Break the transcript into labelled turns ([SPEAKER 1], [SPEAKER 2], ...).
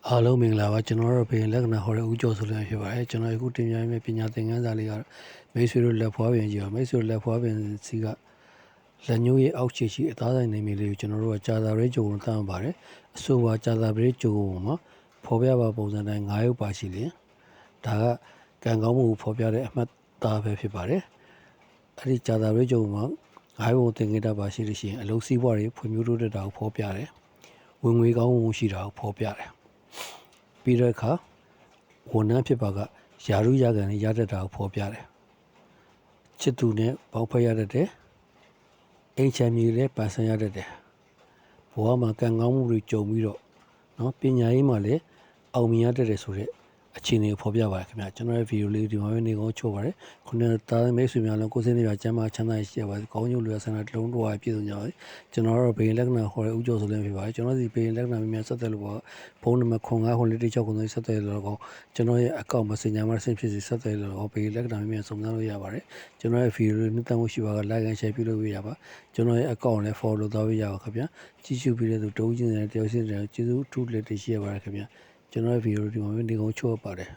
[SPEAKER 1] အားလုံးမင်္ဂလာပါကျွန်တော်တို့ဖေလက္ခဏာဟောတဲ့ဦးကျော်ဆိုလည်းဖြစ်ပါတယ်ကျွန်တော်အခုတင်ပြမယ့်ပညာသင်ခန်းစာလေးကမိတ်ဆွေတို့လက်ဖွားပင်ကြီးပါမိတ်ဆွေတို့လက်ဖွားပင်စီကလက်ညှိုးရဲ့အောက်ခြေရှိအသားဆိုင်နေမီလေးကိုကျွန်တော်တို့ကကြာသာပရိကြုံကိုသတ်ပါတယ်အဆိုပါကြာသာပရိကြုံမှာဖော်ပြပါပုံစံတိုင်း9ရုပ်ပါရှိလျင်ဒါကကံကောင်းမှုကိုဖော်ပြတဲ့အမှတ်သားပဲဖြစ်ပါတယ်အဲ့ဒီကြာသာပရိကြုံမှာ9ရုပ်သင်္ကေတပါရှိလို့ရှိရင်အလုံးစည်းပွားတွေဖွံ့ဖြိုးတိုးတက်တာကိုဖော်ပြတယ်ဝင်ငွေကောင်းမှုရှိတာကိုဖော်ပြတယ်ပြီးတဲ့အခါဝန်ထမ်းဖြစ်ပါကယာရုရကန်နဲ့ရတတ်တာကိုဖော်ပြတယ်ချစ်သူနဲ့ပေါင်းဖက်ရတတ်တယ်အိမ်ချမ်းမြေနဲ့ပန်ဆန်းရတတ်တယ်ဘဝမှာကံကောင်းမှုတွေကြုံပြီးတော့နော်ပညာရေးမှာလည်းအောင်မြင်ရတတ်တယ်ဆိုတဲ့အခြေအနေကိုဖော်ပြပါတယ်ခင်ဗျာကျွန်တော်ရဲ့ဗီဒီယိုလေးဒီမှာပဲနေကောင်းချို့ပါတယ်ခုနကသားမိတ်ဆွေများလုံးကိုယ်စင်းနေပြချမ်းသာချမ်းသာရှိရပါစေကောင်းကျိုးလွယ်ဆန္ဒတစ်လုံးတစ်ဝါပြည့်စုံကြပါစေကျွန်တော်တို့ဘေးလက္ခဏာဟောတဲ့ဥကျော်ဆိုလည်းဖြစ်ပါတယ်ကျွန်တော်ဒီဘေးလက္ခဏာများဆက်တယ်လို့ပေါ့ဖုန်းနံပါတ်09ခုလေးတစ်6ခုလေးဆက်တယ်လို့ကောကျွန်တော်ရဲ့အကောင့် Messenger မှာဆင်ဖြစ်စီဆက်တယ်လို့ဘေးလက္ခဏာများစုံစမ်းလို့ရပါတယ်ကျွန်တော်ရဲ့ဗီဒီယိုလေးနှစ်သက်မှုရှိပါက like and share ပြုလုပ်ပေးရပါကျွန်တော်ရဲ့အကောင့်လည်း follow လုပ်သွားပေးရပါခင်ဗျာကြည့်ရှုပြီးတဲ့သူတုံးချင်းတဲ့တယောက်ချင်းတဲ့ကျေးဇူးအထူးလက်တရှိရပါတယ်ခင်ဗျာကျွန်တော်ရဲ့ဗီဒီယိုဒီမှာနေကောင်းချို့ပါတယ်